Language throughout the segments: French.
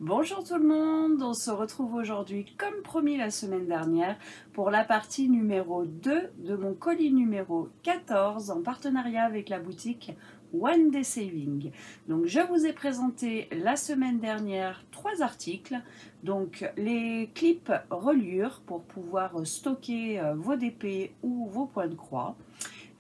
Bonjour tout le monde, on se retrouve aujourd'hui comme promis la semaine dernière pour la partie numéro 2 de mon colis numéro 14 en partenariat avec la boutique One Day Saving. Donc je vous ai présenté la semaine dernière 3 articles, donc les clips reliures pour pouvoir stocker vos DP ou vos points de croix.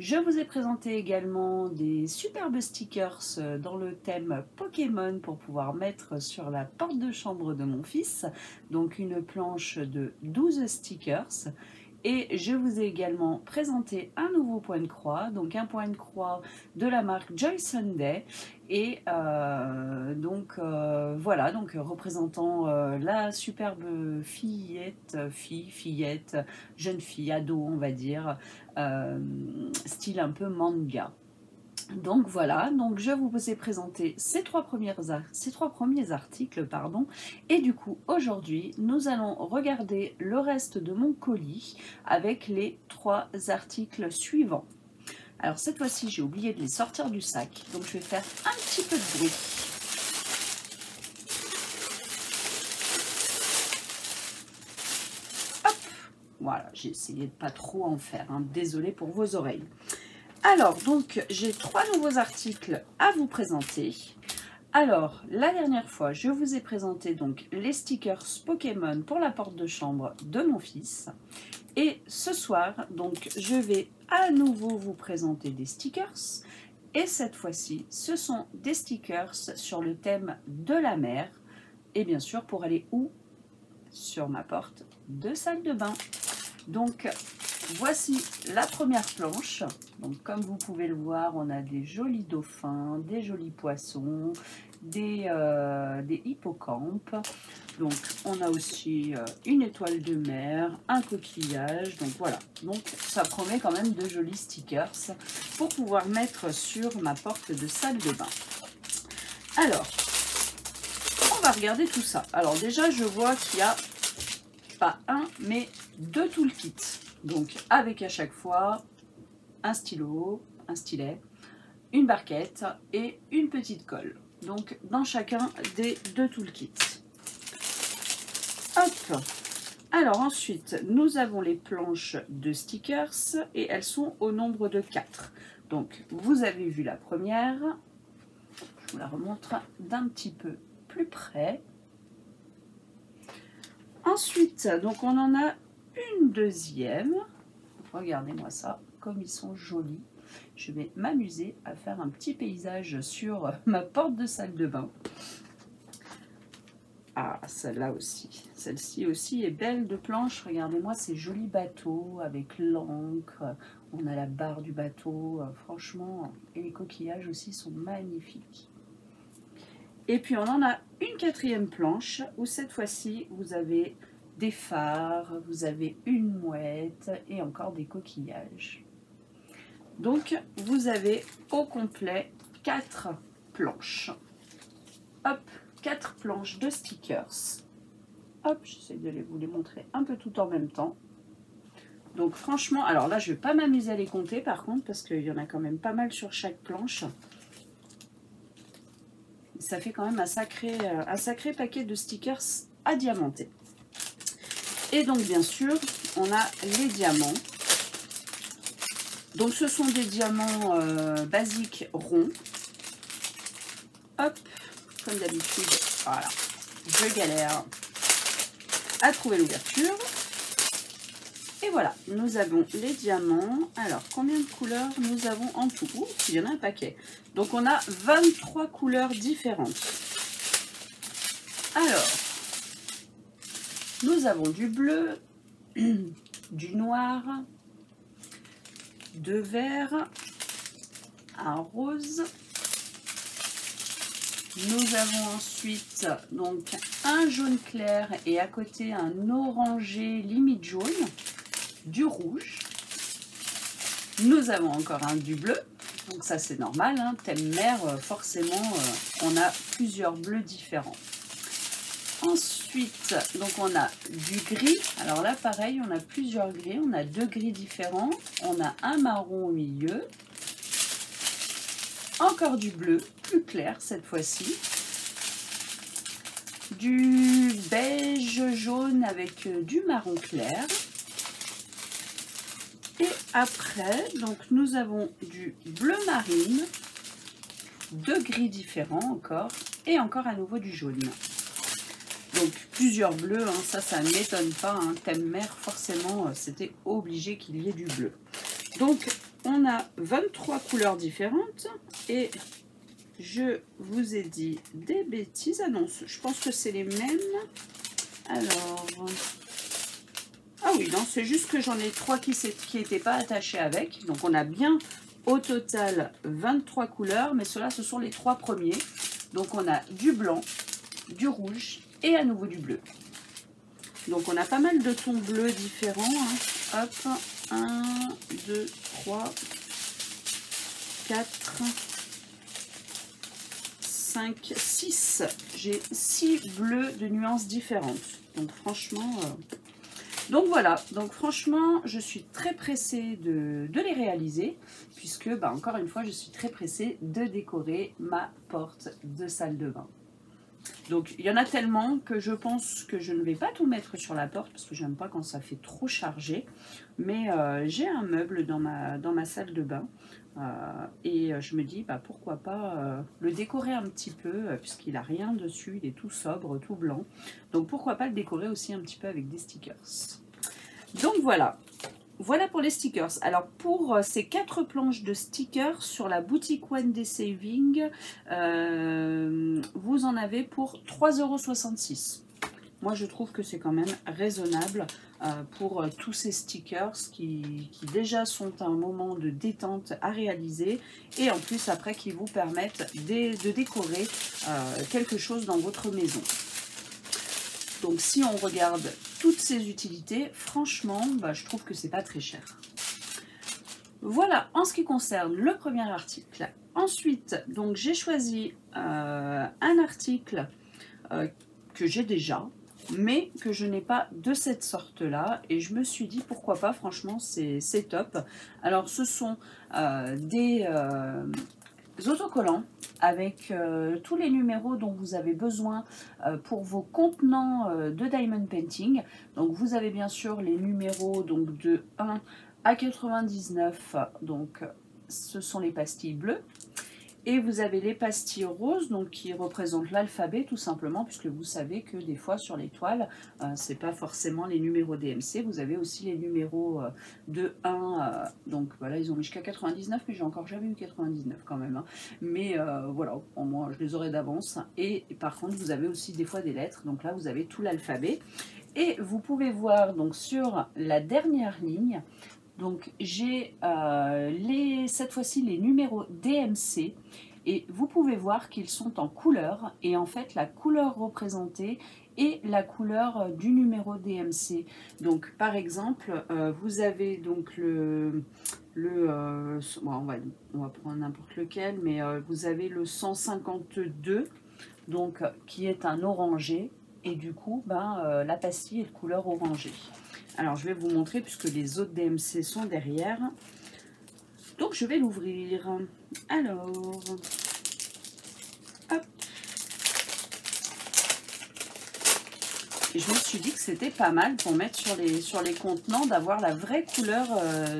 Je vous ai présenté également des superbes stickers dans le thème Pokémon pour pouvoir mettre sur la porte de chambre de mon fils. Donc une planche de 12 stickers. Et je vous ai également présenté un nouveau point de croix, donc un point de croix de la marque Joy Sunday. Et voilà, donc représentant la superbe fillette, jeune fille, ado on va dire, style un peu manga. Donc voilà, donc je vous ai présenté ces trois premiers articles, pardon, et du coup aujourd'hui nous allons regarder le reste de mon colis avec les 3 articles suivants. Alors cette fois-ci j'ai oublié de les sortir du sac, donc je vais faire un petit peu de bruit. Hop, voilà, j'ai essayé de pas trop en faire, hein. Désolée pour vos oreilles. Alors, donc, j'ai 3 nouveaux articles à vous présenter. Alors, la dernière fois, je vous ai présenté donc les stickers Pokémon pour la porte de chambre de mon fils. Et ce soir, donc, je vais à nouveau vous présenter des stickers. Et cette fois-ci, ce sont des stickers sur le thème de la mer. Et bien sûr, pour aller où? Sur ma porte de salle de bain. Donc, voici la première planche. Donc, comme vous pouvez le voir, on a des jolis dauphins, des jolis poissons, des hippocampes. Donc, on a aussi une étoile de mer, un coquillage. Donc, voilà. Donc, ça promet quand même de jolis stickers pour pouvoir mettre sur ma porte de salle de bain. Alors, on va regarder tout ça. Alors, déjà, je vois qu'il y a pas un, mais 2 toolkits. Donc avec à chaque fois un stylo, un stylet, une barquette et une petite colle. Donc dans chacun des 2 toolkits. Hop. Alors ensuite, nous avons les planches de stickers et elles sont au nombre de 4. Donc vous avez vu la première. Je vous la remontre d'un petit peu plus près. Ensuite, donc on en a une deuxième. Regardez-moi ça, comme ils sont jolis. Je vais m'amuser à faire un petit paysage sur ma porte de salle de bain. Ah, celle-là aussi. Celle-ci aussi est belle de planche. Regardez-moi ces jolis bateaux avec l'encre. On a la barre du bateau. Franchement, et les coquillages aussi sont magnifiques. Et puis on en a une quatrième planche où cette fois-ci vous avez des phares, vous avez une mouette et encore des coquillages. Donc vous avez au complet 4 planches. Hop, 4 planches de stickers. Hop, j'essaie de vous les montrer un peu tout en même temps. Donc franchement, alors là je ne vais pas m'amuser à les compter par contre parce qu'il y en a quand même pas mal sur chaque planche. Ça fait quand même un sacré paquet de stickers à diamanter. Et donc bien sûr, on a les diamants. Donc ce sont des diamants basiques ronds. Hop, comme d'habitude, voilà, je galère à trouver l'ouverture. Et voilà, nous avons les diamants. Alors, combien de couleurs nous avons en tout? Ouh, il y en a un paquet. Donc, on a 23 couleurs différentes. Alors, nous avons du bleu, du noir, de vert, un rose. Nous avons ensuite donc un jaune clair et à côté un orangé limite jaune. Du rouge, nous avons encore un du bleu, donc ça c'est normal, hein, thème mer, forcément on a plusieurs bleus différents. Ensuite, donc on a du gris, alors là pareil, on a plusieurs gris, on a 2 gris différents, on a un marron au milieu, encore du bleu, plus clair cette fois-ci, du beige jaune avec du marron clair. Et après, donc nous avons du bleu marine, deux gris différents encore, et encore à nouveau du jaune. Donc plusieurs bleus, hein, ça ne m'étonne pas, hein, thème mer, forcément c'était obligé qu'il y ait du bleu. Donc on a 23 couleurs différentes et je vous ai dit des bêtises. Ah non, je pense que c'est les mêmes. Alors... Ah oui, non, c'est juste que j'en ai 3 qui n'étaient pas attachés avec. Donc on a bien au total 23 couleurs, mais ceux-là, ce sont les 3 premiers. Donc on a du blanc, du rouge et à nouveau du bleu. Donc on a pas mal de tons bleus différents. Hein. Hop, 1, 2, 3, 4, 5, 6. J'ai 6 bleus de nuances différentes. Donc franchement... Donc voilà, donc franchement, je suis très pressée de les réaliser, puisque, bah, encore une fois, je suis très pressée de décorer ma porte de salle de bain. Donc il y en a tellement que je pense que je ne vais pas tout mettre sur la porte, parce que j'aime pas quand ça fait trop chargé. Mais j'ai un meuble dans ma salle de bain, et je me dis, bah, pourquoi pas le décorer un petit peu, puisqu'il n'a rien dessus, il est tout sobre, tout blanc. Donc pourquoi pas le décorer aussi un petit peu avec des stickers. Donc voilà. Voilà pour les stickers. Alors pour ces 4 planches de stickers sur la boutique One Day Saving, vous en avez pour 3,66 €. Moi je trouve que c'est quand même raisonnable pour tous ces stickers qui déjà sont un moment de détente à réaliser et en plus après qui vous permettent de décorer quelque chose dans votre maison. Donc si on regarde toutes ces utilités, franchement, bah, je trouve que c'est pas très cher. Voilà en ce qui concerne le premier article. Ensuite, donc j'ai choisi un article que j'ai déjà, mais que je n'ai pas de cette sorte-là. Et je me suis dit pourquoi pas, franchement, c'est top. Alors ce sont des autocollants avec tous les numéros dont vous avez besoin pour vos contenants de diamond painting. Donc vous avez bien sûr les numéros donc de 1 à 99, donc ce sont les pastilles bleues. Et vous avez les pastilles roses, donc qui représentent l'alphabet tout simplement, puisque vous savez que des fois sur les toiles, c'est pas forcément les numéros DMC, vous avez aussi les numéros de 1, donc voilà, ils ont mis jusqu'à 99, mais j'ai encore jamais eu 99 quand même. Hein. Mais voilà, au moins je les aurai d'avance. Et par contre, vous avez aussi des fois des lettres, donc là vous avez tout l'alphabet. Et vous pouvez voir donc sur la dernière ligne, donc j'ai cette fois-ci les numéros DMC et vous pouvez voir qu'ils sont en couleur et en fait la couleur représentée est la couleur du numéro DMC. Donc par exemple vous avez donc bon, on va prendre n'importe lequel, mais vous avez le 152 donc qui est un orangé et du coup ben, la pastille est de couleur orangée. Alors, je vais vous montrer puisque les autres DMC sont derrière. Donc, je vais l'ouvrir. Alors, hop. Et je me suis dit que c'était pas mal pour mettre sur les contenants d'avoir la vraie couleur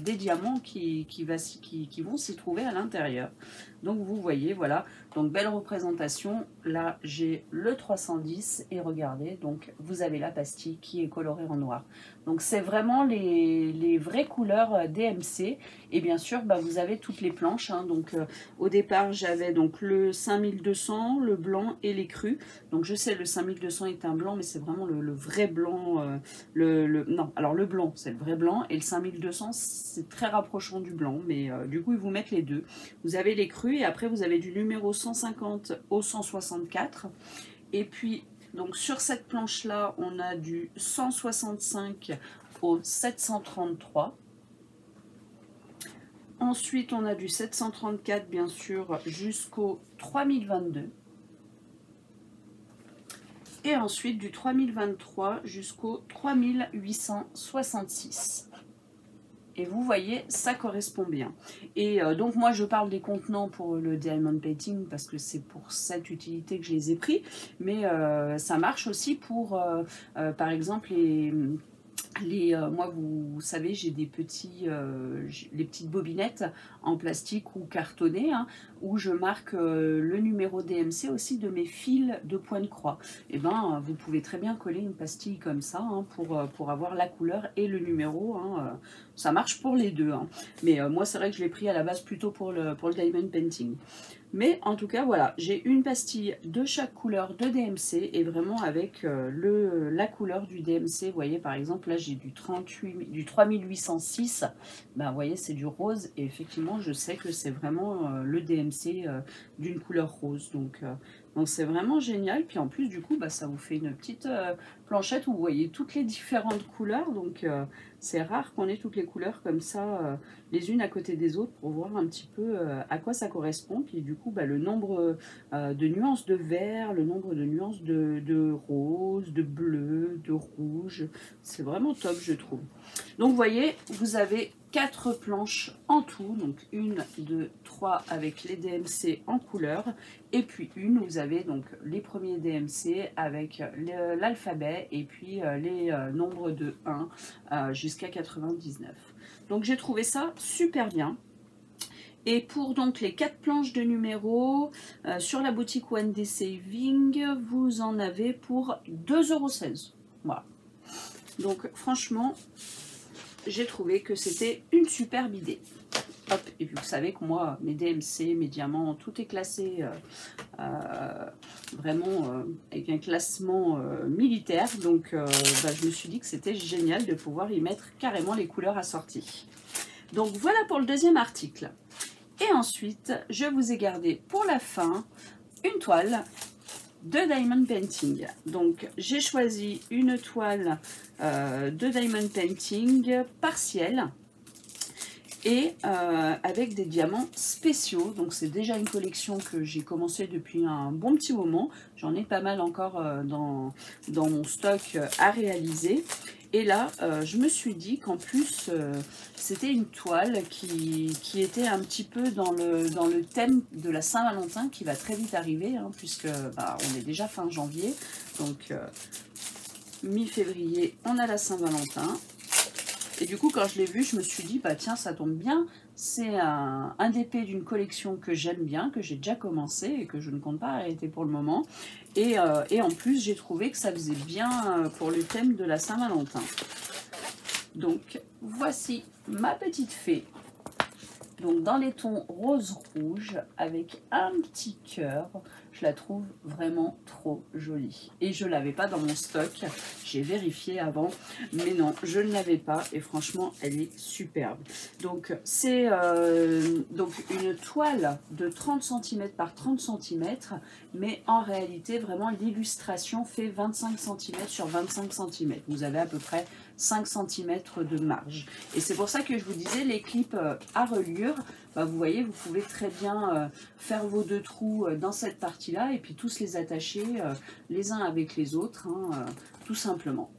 des diamants qui vont s'y trouver à l'intérieur. Donc, vous voyez, voilà. Donc, belle représentation. Là, j'ai le 310 et regardez, donc, vous avez la pastille qui est colorée en noir. Donc, c'est vraiment les vraies couleurs DMC. Et bien sûr, bah, vous avez toutes les planches. Hein. Donc, au départ, j'avais donc le 5200, le blanc et les crus. Donc, je sais, le 5200 est un blanc, mais c'est vraiment le vrai blanc. Non, alors le blanc, c'est le vrai blanc. Et le 5200, c'est très rapprochant du blanc. Mais du coup, ils vous mettent les deux. Vous avez les crus. Et après, vous avez du numéro 150 au 164. Et puis, donc sur cette planche-là, on a du 165 au 733. Ensuite, on a du 734, bien sûr, jusqu'au 3022. Et ensuite, du 3023 jusqu'au 3866. Et vous voyez, ça correspond bien. Et donc moi je parle des contenants pour le diamond painting parce que c'est pour cette utilité que je les ai pris. Mais ça marche aussi pour par exemple moi, vous savez, j'ai des les petites bobinettes en plastique ou cartonnées, hein, où je marque le numéro DMC aussi de mes fils de point de croix. Et ben, vous pouvez très bien coller une pastille comme ça, hein, pour avoir la couleur et le numéro. Hein, ça marche pour les deux. Hein. Mais moi, c'est vrai que je l'ai pris à la base plutôt pour le diamond painting. Mais en tout cas, voilà, j'ai une pastille de chaque couleur de DMC et vraiment avec la couleur du DMC. Vous voyez, par exemple, là, j'ai du 3806. Ben, vous voyez, c'est du rose et effectivement, je sais que c'est vraiment le DMC d'une couleur rose. Donc, c'est vraiment génial. Puis en plus, du coup, bah, ça vous fait une petite planchette où vous voyez toutes les différentes couleurs. Donc, c'est rare qu'on ait toutes les couleurs comme ça, les unes à côté des autres, pour voir un petit peu à quoi ça correspond. Puis du coup, bah, le nombre de nuances de vert, le nombre de nuances de rose, de bleu, de rouge. C'est vraiment top, je trouve. Donc, vous voyez, vous avez 4 planches en tout. Donc, 1, 2, 3 avec les DMC en couleur. Et puis une, vous avez donc les premiers DMC avec l'alphabet et puis les nombres de 1 jusqu'à 99. Donc j'ai trouvé ça super bien. Et pour donc les 4 planches de numéros, sur la boutique One Day Saving, vous en avez pour 2,16 €. Voilà. Donc franchement, j'ai trouvé que c'était une superbe idée. Hop, et puis vous savez que moi, mes DMC, mes diamants, tout est classé vraiment avec un classement militaire. Donc bah, je me suis dit que c'était génial de pouvoir y mettre carrément les couleurs assorties. Donc voilà pour le deuxième article. Et ensuite, je vous ai gardé pour la fin une toile de diamond painting. Donc j'ai choisi une toile de diamond painting partielle. Et avec des diamants spéciaux. Donc c'est déjà une collection que j'ai commencé depuis un bon petit moment. J'en ai pas mal encore dans mon stock à réaliser. Et là, je me suis dit qu'en plus, c'était une toile qui était un petit peu dans le thème de la Saint-Valentin qui va très vite arriver, hein, puisque bah, on est déjà fin janvier. Donc mi-février, on a la Saint-Valentin. Et du coup, quand je l'ai vu, je me suis dit, bah tiens, ça tombe bien. C'est un DP d'une collection que j'aime bien, que j'ai déjà commencé et que je ne compte pas arrêter pour le moment. Et en plus, j'ai trouvé que ça faisait bien pour le thème de la Saint-Valentin. Donc, voici ma petite fée. Donc, dans les tons rose-rouge, avec un petit cœur. Je la trouve vraiment trop jolie. Et je ne l'avais pas dans mon stock. J'ai vérifié avant. Mais non, je ne l'avais pas. Et franchement, elle est superbe. Donc, c'est donc une toile de 30 cm par 30 cm. Mais en réalité, vraiment, l'illustration fait 25 cm sur 25 cm. Vous avez à peu près 5 cm de marge. Et c'est pour ça que je vous disais, les clips à reliure, bah, vous voyez, vous pouvez très bien faire vos 2 trous dans cette partie-là et puis tous les attacher les uns avec les autres, hein, tout simplement.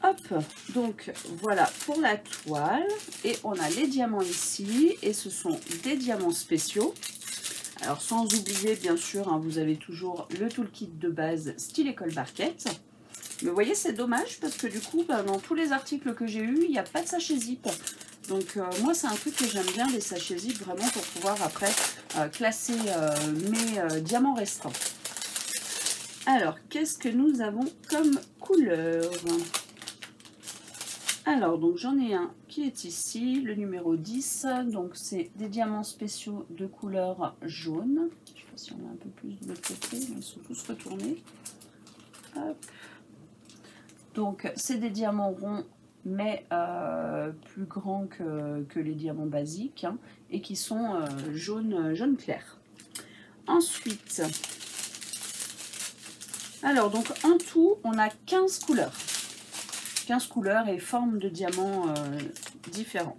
Hop, donc voilà pour la toile. Et on a les diamants ici et ce sont des diamants spéciaux. Alors sans oublier, bien sûr, hein, vous avez toujours le toolkit de base style école barquette. Mais vous voyez, c'est dommage parce que du coup, bah, dans tous les articles que j'ai eus, il n'y a pas de sachet zip. Donc moi, c'est un truc que j'aime bien, les sachets zip, vraiment pour pouvoir après classer mes diamants restants. Alors, qu'est-ce que nous avons comme couleur? Alors, donc j'en ai un qui est ici, le numéro 10. Donc, c'est des diamants spéciaux de couleur jaune. Je ne sais pas si on a un peu plus de l'autre côté, mais ils sont tous retournés. Hop. Donc, c'est des diamants ronds, mais plus grands que les diamants basiques, hein, et qui sont jaune clair. Ensuite, alors, donc en tout, on a 15 couleurs. 15 couleurs et formes de diamants différents.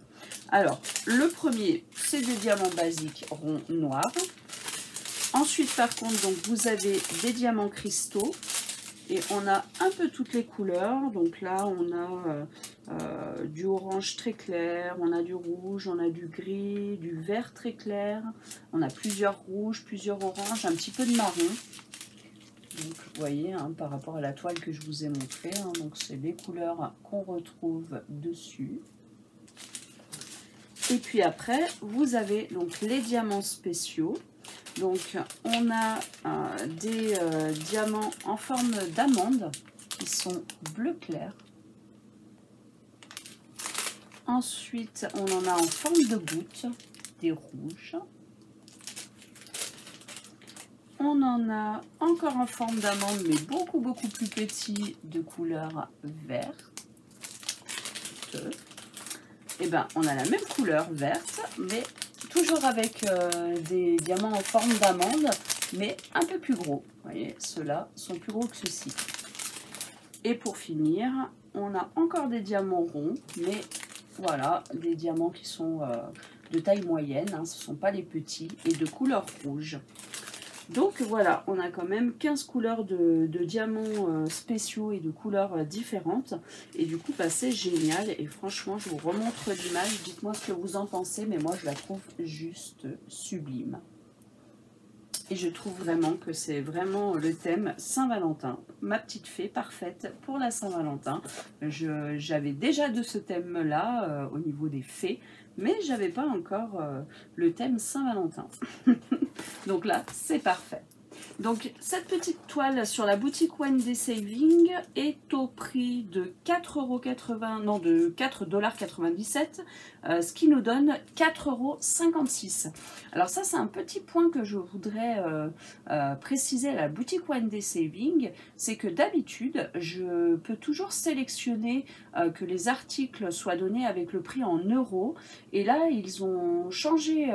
Alors, le premier, c'est des diamants basiques ronds noirs. Ensuite, par contre, donc, vous avez des diamants cristaux. Et on a un peu toutes les couleurs. Donc là, on a du orange très clair, on a du rouge, on a du gris, du vert très clair, on a plusieurs rouges, plusieurs oranges, un petit peu de marron. Donc vous voyez, hein, par rapport à la toile que je vous ai montrée, hein, donc c'est les couleurs qu'on retrouve dessus. Et puis après, vous avez donc les diamants spéciaux. Donc on a des diamants en forme d'amande qui sont bleu clair. Ensuite, on en a en forme de goutte, des rouges. On en a encore en forme d'amande, mais beaucoup plus petits, de couleur verte. Et ben, on a la même couleur verte, mais toujours avec des diamants en forme d'amande, mais un peu plus gros. Vous voyez, ceux-là sont plus gros que ceux-ci. Et pour finir, on a encore des diamants ronds, mais voilà, des diamants qui sont de taille moyenne, hein, ce ne sont pas les petits, et de couleur rouge. Donc voilà, on a quand même 15 couleurs de diamants spéciaux et de couleurs différentes. Et du coup, bah, c'est génial. Et franchement, je vous remontre l'image. Dites-moi ce que vous en pensez, mais moi, je la trouve juste sublime. Et je trouve vraiment que c'est vraiment le thème Saint-Valentin. Ma petite fée parfaite pour la Saint-Valentin. J'avais déjà de ce thème-là au niveau des fées, mais j'avais pas encore le thème Saint-Valentin. Donc là, c'est parfait. Donc cette petite toile sur la boutique One Day Saving est au prix de 4,80 €, non de 4,97 $, ce qui nous donne 4,56 €. Alors ça c'est un petit point que je voudrais préciser à la boutique One Day Saving, c'est que d'habitude je peux toujours sélectionner que les articles soient donnés avec le prix en euros, et là ils ont changé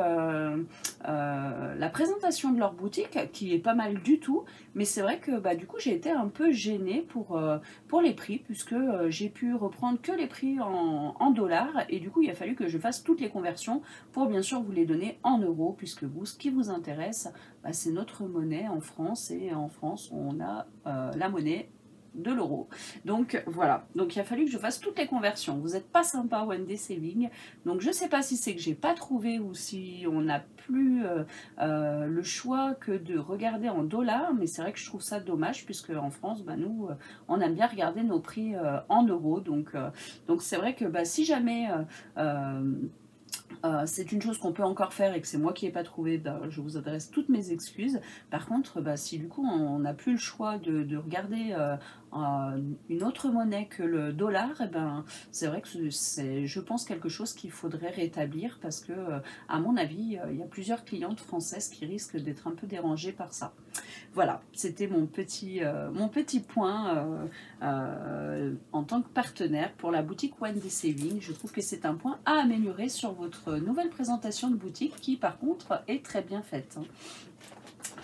la présentation de leur boutique qui est pas mal du tout, mais c'est vrai que bah, du coup j'ai été un peu gênée pour les prix, puisque j'ai pu reprendre que les prix en dollars, et du coup il a fallu que je fasse toutes les conversions pour bien sûr vous les donner en euros, puisque vous, ce qui vous intéresse, bah, c'est notre monnaie en France, et en France on a la monnaie de l'euro. Donc voilà, donc il a fallu que je fasse toutes les conversions. Vous n'êtes pas sympa One Day Saving, donc je ne sais pas si c'est que j'ai pas trouvé ou si on n'a plus le choix que de regarder en dollars, mais c'est vrai que je trouve ça dommage, puisque en France, bah, nous, on aime bien regarder nos prix en euros, donc c'est vrai que bah, si jamais c'est une chose qu'on peut encore faire et que c'est moi qui n'ai pas trouvé, bah, je vous adresse toutes mes excuses. Par contre, bah, si du coup on n'a plus le choix de regarder une autre monnaie que le dollar, et ben, c'est vrai que c'est, je pense, quelque chose qu'il faudrait rétablir, parce que, à mon avis, il y a plusieurs clientes françaises qui risquent d'être un peu dérangées par ça. Voilà, c'était mon petit point en tant que partenaire pour la boutique One Day Saving. Je trouve que c'est un point à améliorer sur votre nouvelle présentation de boutique, qui par contre est très bien faite.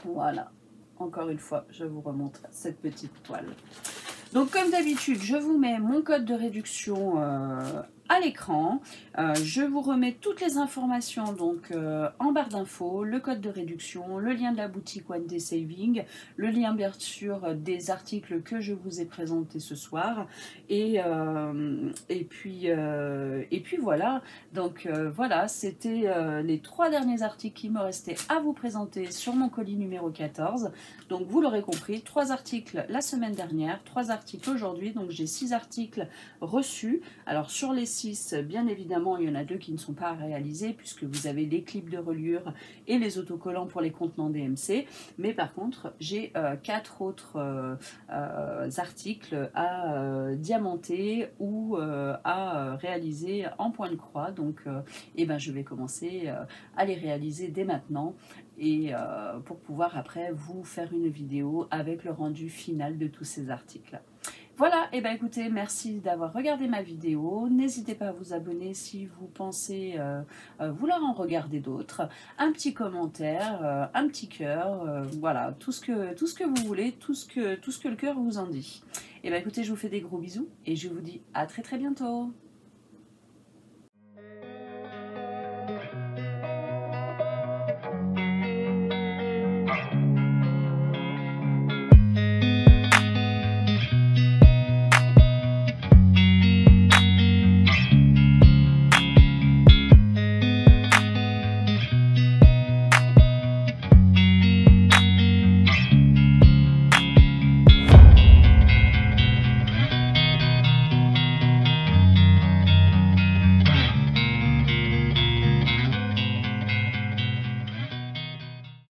Voilà, encore une fois, je vous remontre cette petite toile. Donc comme d'habitude, je vous mets mon code de réduction à l'écran. Je vous remets toutes les informations donc en barre d'infos, le code de réduction, le lien de la boutique One Day Saving, le lien bien sûr des articles que je vous ai présentés ce soir, et puis voilà. Donc voilà, c'était les 3 derniers articles qui me restaient à vous présenter sur mon colis numéro 14. Donc vous l'aurez compris, 3 articles la semaine dernière, 3 articles aujourd'hui, donc j'ai 6 articles reçus. Alors sur les 6, bien évidemment, il y en a 2 qui ne sont pas réalisés, puisque vous avez les clips de reliure et les autocollants pour les contenants DMC. Mais par contre, j'ai 4 autres articles à diamanter ou à réaliser en point de croix. Donc et ben, je vais commencer à les réaliser dès maintenant, et pour pouvoir après vous faire une vidéo avec le rendu final de tous ces articles. Voilà, et bien écoutez, merci d'avoir regardé ma vidéo. N'hésitez pas à vous abonner si vous pensez vouloir en regarder d'autres. Un petit commentaire, un petit cœur, voilà, tout ce que vous voulez, tout ce que le cœur vous en dit. Et bien écoutez, je vous fais des gros bisous et je vous dis à très bientôt.